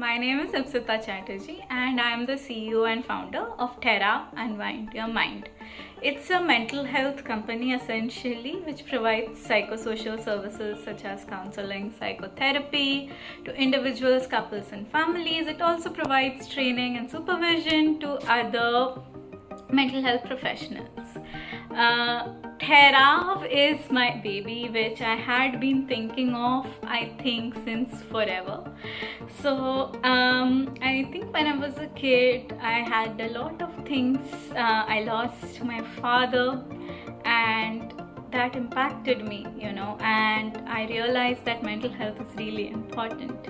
my name is Ipsita Chatterjee and I am the CEO and founder of Terra Unwind Your Mind. It's a mental health company essentially which provides psychosocial services such as counseling, psychotherapy to individuals, couples and families. It also provides training and supervision to other mental health professionals. Therav is my baby, which I had been thinking of, I think, since forever. So I think when I was a kid, I had a lot of things. I lost my father, and that impacted me, and I realized that mental health is really important.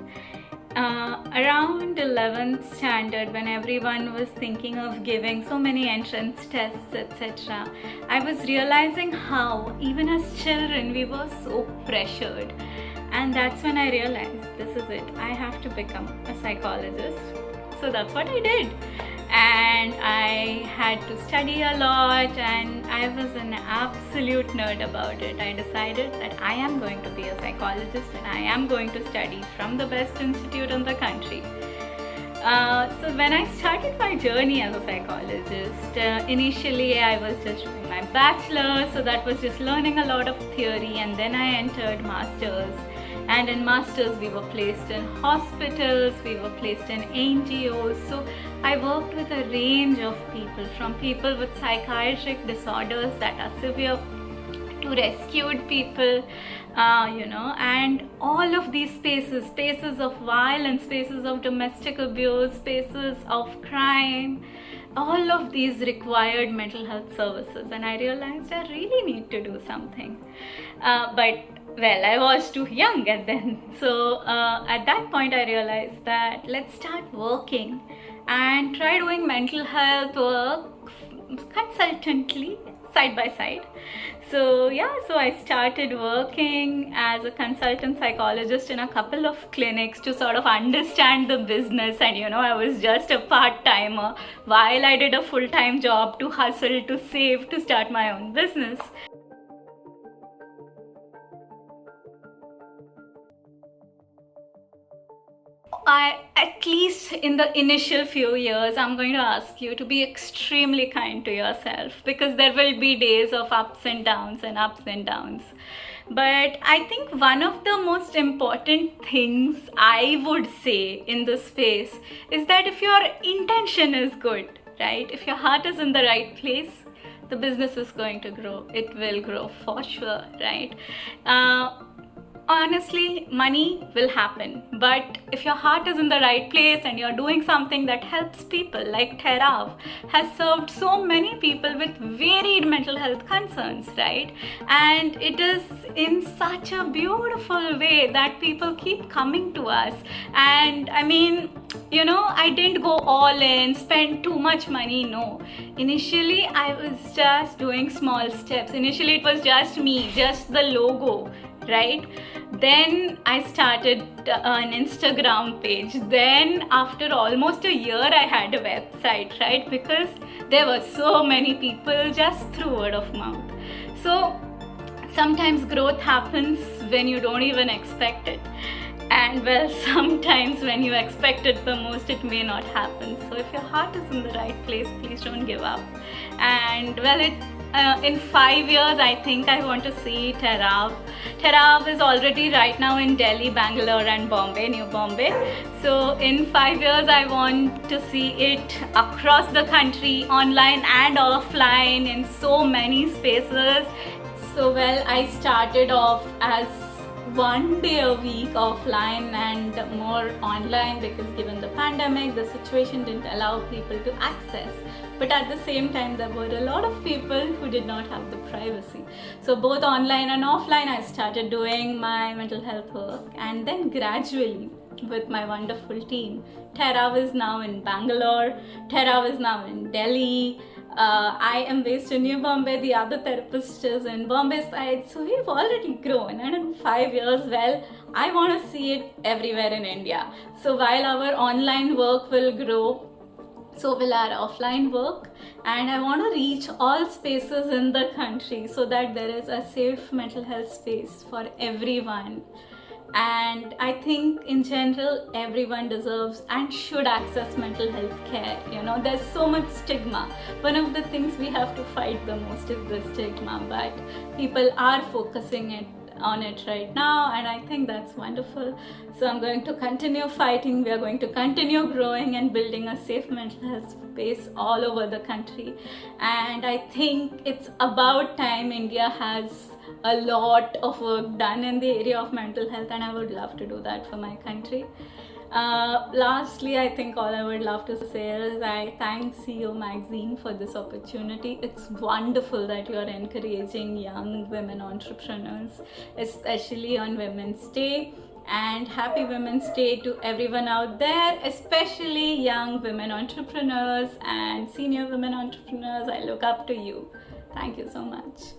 Around 11th standard, when everyone was thinking of giving so many entrance tests, etc., I was realizing how, even as children, we were so pressured. And that's when I realized, this is it, I have to become a psychologist. So that's what I did. And I had to study a lot, and I was an absolute nerd about it. I decided that I am going to be a psychologist and I am going to study from the best institute in the country. So when I started my journey as a psychologist, initially I was just doing my bachelor, so that was just learning a lot of theory, and then I entered masters. And in masters, we were placed in hospitals, we were placed in NGOs. So I worked with a range of people, from people with psychiatric disorders that are severe to rescued people, and all of these spaces of violence, spaces of domestic abuse, spaces of crime, all of these required mental health services. And I realized I really need to do something. But I was too young at then. So at that point I realized that let's start working and try doing mental health work consultantly, side by side. So I started working as a consultant psychologist in a couple of clinics to sort of understand the business. And I was just a part-timer while I did a full-time job to hustle, to save, to start my own business. At least in the initial few years, I'm going to ask you to be extremely kind to yourself, because there will be days of ups and downs and ups and downs. But I think one of the most important things I would say in this space is that if your intention is good, right? If your heart is in the right place, the business is going to grow. It will grow for sure, right? Honestly, money will happen, but if your heart is in the right place and you're doing something that helps people, like Therav has served so many people with varied mental health concerns, right? And it is in such a beautiful way that people keep coming to us. And I mean, I didn't go all in, spend too much money, no. Initially, I was just doing small steps. Initially, it was just me, just the logo, right? Then I started an Instagram page. Then after almost a year, I had a website, right? Because there were so many people just through word of mouth. So sometimes growth happens when you don't even expect it. And sometimes when you expect it the most, it may not happen. So if your heart is in the right place, please don't give up. And in 5 years, I think I want to see Therav. Therav is already right now in Delhi, Bangalore and Bombay, New Bombay. So in 5 years, I want to see it across the country, online and offline, in so many spaces. So I started off as 1 day a week offline and more online, because given the pandemic, the situation didn't allow people to access. But at the same time, there were a lot of people who did not have the privacy. So both online and offline, I started doing my mental health work. And then gradually, with my wonderful team, Therav is now in Bangalore, Therav is now in Delhi, I am based in New Bombay, the other therapist is in Bombay side. So we've already grown, and in 5 years, I want to see it everywhere in India. So while our online work will grow, so will our offline work, and I want to reach all spaces in the country so that there is a safe mental health space for everyone. And I think in general everyone deserves and should access mental health care. You know, there's so much stigma. One of the things we have to fight the most is the stigma, but people are focusing on it right now, and I think that's wonderful. So I'm going to continue fighting. We are going to continue growing and building a safe mental health space all over the country. And I think it's about time. India has a lot of work done in the area of mental health, and I would love to do that for my country. Lastly, I think all I would love to say is I thank CEO Magazine for this opportunity. It's wonderful that you are encouraging young women entrepreneurs, especially on Women's Day. And happy Women's Day to everyone out there, especially young women entrepreneurs and senior women entrepreneurs. I look up to you. Thank you so much.